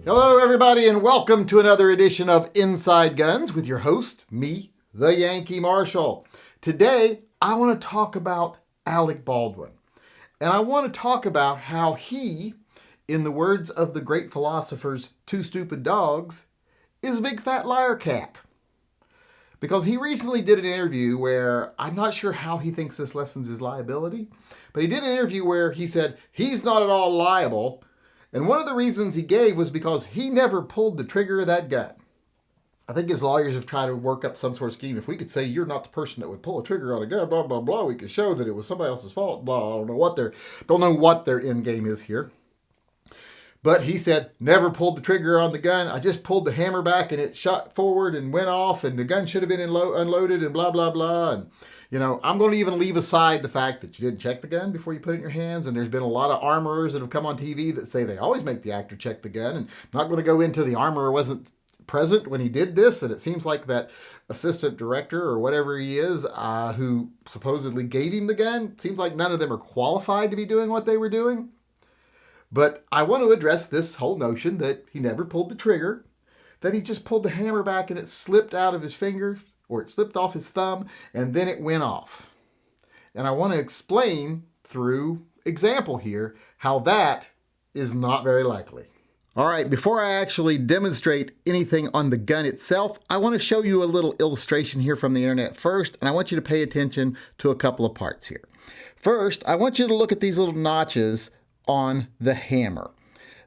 Hello, everybody, and welcome to another edition of Inside Guns with your host, me, the Yankee Marshal. Today, I want to talk about Alec Baldwin. And I want to talk about how he, in the words of the great philosophers, Two Stupid Dogs, is a big fat liar cat. Because he recently did an interview where I'm not sure how he thinks this lessens his liability, but he did an interview where he said he's not at all liable. And one of the reasons he gave was because he never pulled the trigger of that gun. I think his lawyers have tried to work up some sort of scheme. If we could say you're not the person that would pull a trigger on a gun, blah, blah, blah, we could show that it was somebody else's fault, blah, I don't know what their end game is here. But he said, never pulled the trigger on the gun. I just pulled the hammer back and it shot forward and went off and the gun should have been unloaded and blah, blah, blah. And, you know, I'm going to even leave aside the fact that you didn't check the gun before you put it in your hands. And there's been a lot of armorers that have come on TV that say they always make the actor check the gun. And I'm not going to go into the armorer wasn't present when he did this. And it seems like that assistant director or whatever he is who supposedly gave him the gun, seems like none of them are qualified to be doing what they were doing. But I want to address this whole notion that he never pulled the trigger, that he just pulled the hammer back and it slipped out of his finger, or it slipped off his thumb, and then it went off. And I want to explain through example here how that is not very likely. All right, before I actually demonstrate anything on the gun itself, I want to show you a little illustration here from the internet first, and I want you to pay attention to a couple of parts here. First, I want you to look at these little notches on the hammer.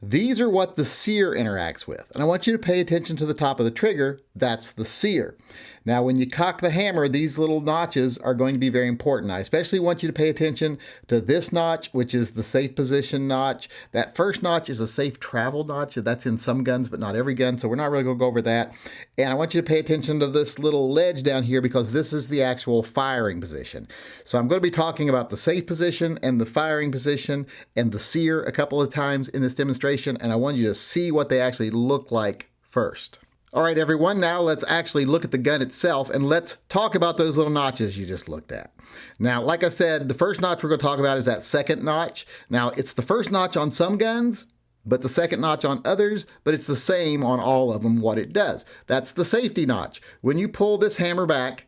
These are what the sear interacts with. And I want you to pay attention to the top of the trigger. That's the sear. Now, when you cock the hammer, these little notches are going to be very important. I especially want you to pay attention to this notch, which is the safe position notch. That first notch is a safe travel notch. That's in some guns, but not every gun. So we're not really going to go over that. And I want you to pay attention to this little ledge down here because this is the actual firing position. So I'm going to be talking about the safe position and the firing position and the sear a couple of times in this demonstration. And I want you to see what they actually look like first. All right, everyone, now let's actually look at the gun itself and let's talk about those little notches you just looked at. Now, like I said, the first notch we're going to talk about is that second notch. Now, it's the first notch on some guns, but the second notch on others, but it's the same on all of them what it does. That's the safety notch. When you pull this hammer back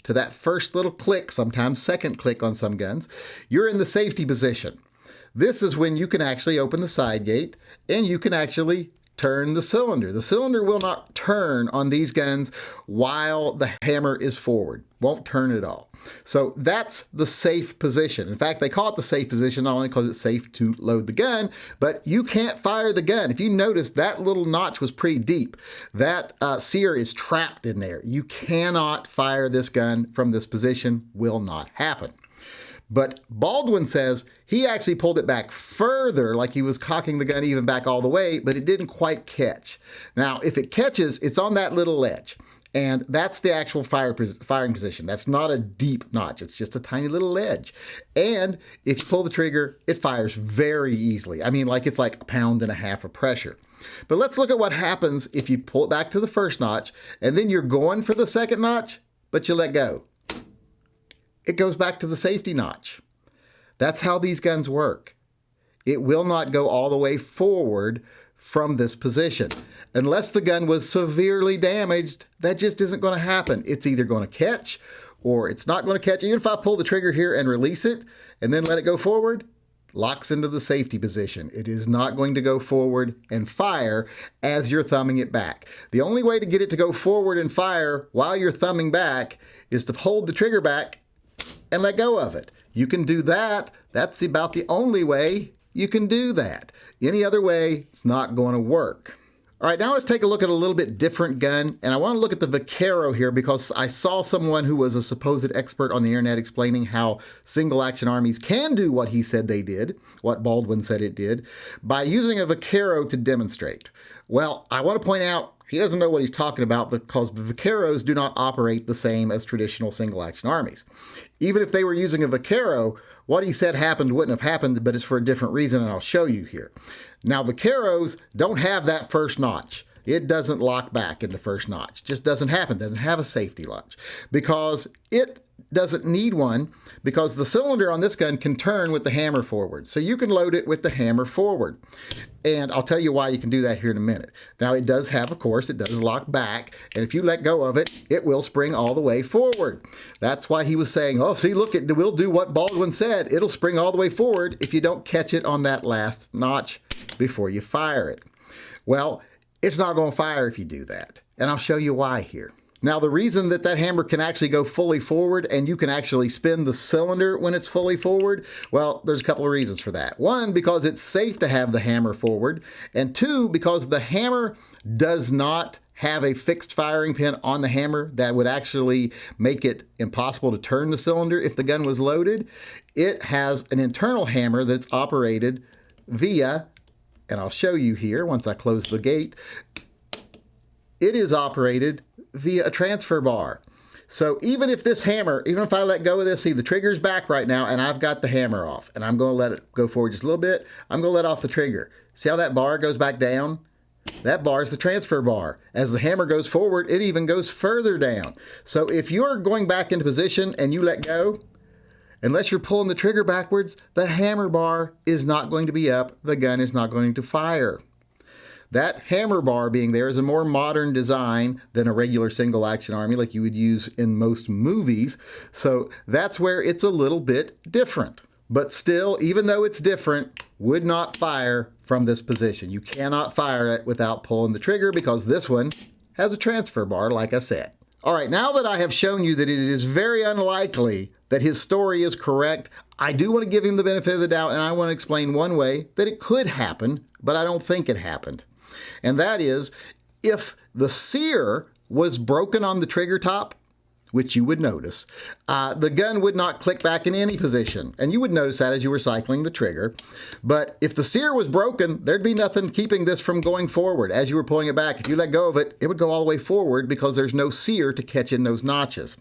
to that first little click, sometimes second click on some guns, you're in the safety position. This is when you can actually open the side gate and you can actually turn the cylinder. The cylinder will not turn on these guns while the hammer is forward. Won't turn at all. So that's the safe position. In fact, they call it the safe position not only because it's safe to load the gun, but you can't fire the gun. If you notice, that little notch was pretty deep. That sear is trapped in there. You cannot fire this gun from this position. Will not happen. But Baldwin says he actually pulled it back further, like he was cocking the gun even back all the way, but it didn't quite catch. Now, if it catches, it's on that little ledge. And that's the actual firing position. That's not a deep notch. It's just a tiny little ledge. And if you pull the trigger, it fires very easily. I mean, like it's like 1.5 pounds of pressure. But let's look at what happens if you pull it back to the first notch, and then you're going for the second notch, but you let go. It goes back to the safety notch. That's how these guns work. It will not go all the way forward from this position. Unless the gun was severely damaged, that just isn't going to happen. It's either going to catch or it's not going to catch. Even if I pull the trigger here and release it and then let it go forward, locks into the safety position. It is not going to go forward and fire as you're thumbing it back. The only way to get it to go forward and fire while you're thumbing back is to hold the trigger back and let go of it. You can do that. That's about the only way you can do that. Any other way, it's not going to work. All right, now let's take a look at a little bit different gun. And I want to look at the Vaquero here because I saw someone who was a supposed expert on the internet explaining how single action armies can do what he said they did, what Baldwin said it did, by using a Vaquero to demonstrate. Well, I want to point out he doesn't know what he's talking about because the Vaqueros do not operate the same as traditional single-action armies. Even if they were using a Vaquero, what he said happened wouldn't have happened, but it's for a different reason, and I'll show you here. Now, Vaqueros don't have that first notch. It doesn't lock back in the first notch. Just doesn't happen. Doesn't have a safety latch because it doesn't need one because the cylinder on this gun can turn with the hammer forward. So you can load it with the hammer forward. And I'll tell you why you can do that here in a minute. Now it does have, of course, it does lock back. And if you let go of it, it will spring all the way forward. That's why he was saying, oh, see, look, it will do what Baldwin said. It'll spring all the way forward if you don't catch it on that last notch before you fire it. Well, it's not going to fire if you do that. And I'll show you why here. Now, the reason that that hammer can actually go fully forward and you can actually spin the cylinder when it's fully forward, well, there's a couple of reasons for that. One, because it's safe to have the hammer forward. And two, because the hammer does not have a fixed firing pin on the hammer that would actually make it impossible to turn the cylinder if the gun was loaded. It has an internal hammer that's operated via, and I'll show you here once I close the gate, it is operated via a transfer bar. So even if this hammer, even if I let go of this, see the trigger's back right now and I've got the hammer off and I'm going to let it go forward just a little bit. I'm going to let off the trigger. See how that bar goes back down? That bar is the transfer bar. As the hammer goes forward, it even goes further down. So if you're going back into position and you let go, unless you're pulling the trigger backwards, the hammer bar is not going to be up. The gun is not going to fire. That hammer bar being there is a more modern design than a regular single action army like you would use in most movies. So that's where it's a little bit different. But still, even though it's different, would not fire from this position. You cannot fire it without pulling the trigger because this one has a transfer bar, like I said. All right, now that I have shown you that it is very unlikely that his story is correct, I do want to give him the benefit of the doubt, and I want to explain one way that it could happen, but I don't think it happened. And that is, if the sear was broken on the trigger top, which you would notice, the gun would not click back in any position. And you would notice that as you were cycling the trigger. But if the sear was broken, there'd be nothing keeping this from going forward. As you were pulling it back, if you let go of it, it would go all the way forward because there's no sear to catch in those notches.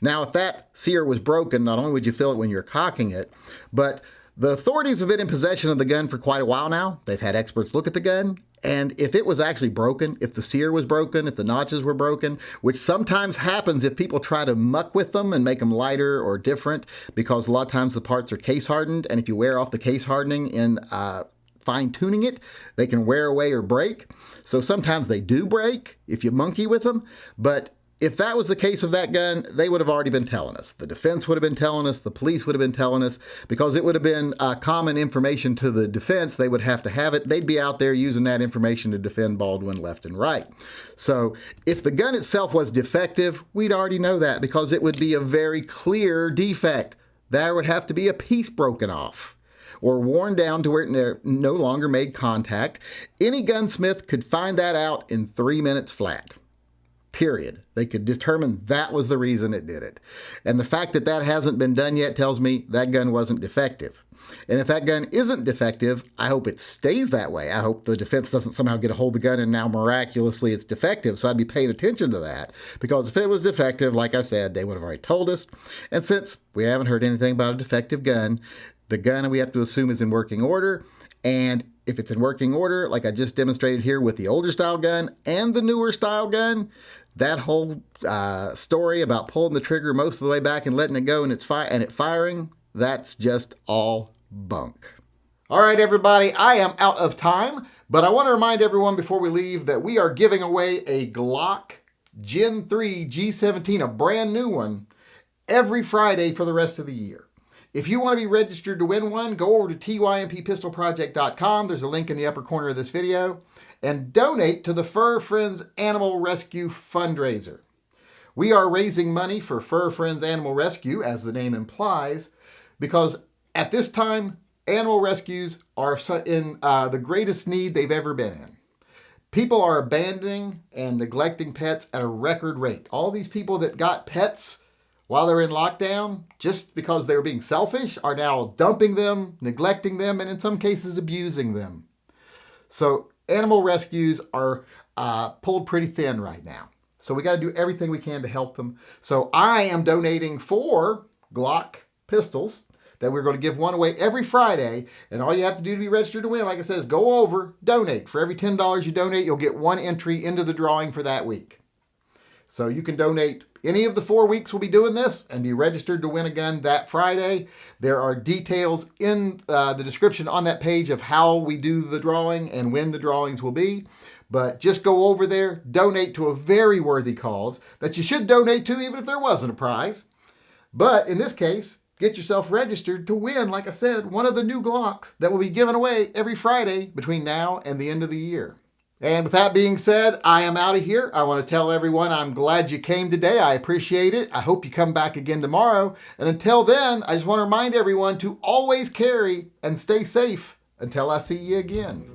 Now, if that sear was broken, not only would you feel it when you're cocking it, but the authorities have been in possession of the gun for quite a while now. They've had experts look at the gun. And if it was actually broken, if the sear was broken, if the notches were broken, which sometimes happens if people try to muck with them and make them lighter or different, because a lot of times the parts are case hardened. And if you wear off the case hardening in fine tuning it, they can wear away or break. So sometimes they do break if you monkey with them. But if that was the case of that gun, they would have already been telling us. The defense would have been telling us. The police would have been telling us because it would have been common information to the defense. They would have to have it. They'd be out there using that information to defend Baldwin left and right. So if the gun itself was defective, we'd already know that because it would be a very clear defect. There would have to be a piece broken off or worn down to where it no longer made contact. Any gunsmith could find that out in 3 minutes flat. Period. They could determine that was the reason it did it. And the fact that that hasn't been done yet tells me that gun wasn't defective. And if that gun isn't defective, I hope it stays that way. I hope the defense doesn't somehow get a hold of the gun and now miraculously it's defective. So I'd be paying attention to that because if it was defective, like I said, they would have already told us. And since we haven't heard anything about a defective gun, the gun we have to assume is in working order. And if it's in working order, like I just demonstrated here with the older style gun and the newer style gun, that whole story about pulling the trigger most of the way back and letting it go and it firing, that's just all bunk. All right, everybody, I am out of time, but I want to remind everyone before we leave that we are giving away a Glock Gen 3 G17, a brand new one, every Friday for the rest of the year. If you want to be registered to win one, go over to tympistolproject.com. There's a link in the upper corner of this video. And donate to the Fur Friends Animal Rescue fundraiser. We are raising money for Fur Friends Animal Rescue, as the name implies, because at this time, animal rescues are in the greatest need they've ever been in. People are abandoning and neglecting pets at a record rate. All these people that got pets while they're in lockdown, just because they were being selfish, are now dumping them, neglecting them, and in some cases abusing them. So animal rescues are pulled pretty thin right now. So we got to do everything we can to help them. So I am donating 4 Glock pistols that we're going to give one away every Friday. And all you have to do to be registered to win, like I said, is go over, donate. For every $10 you donate, you'll get 1 entry into the drawing for that week. So you can donate any of the 4 weeks we'll be doing this and be registered to win a gun that Friday. There are details in the description on that page of how we do the drawing and when the drawings will be. But just go over there, donate to a very worthy cause that you should donate to even if there wasn't a prize. But in this case, get yourself registered to win, like I said, one of the new Glocks that will be given away every Friday between now and the end of the year. And with that being said, I am out of here. I want to tell everyone I'm glad you came today. I appreciate it. I hope you come back again tomorrow. And until then, I just want to remind everyone to always carry and stay safe until I see you again.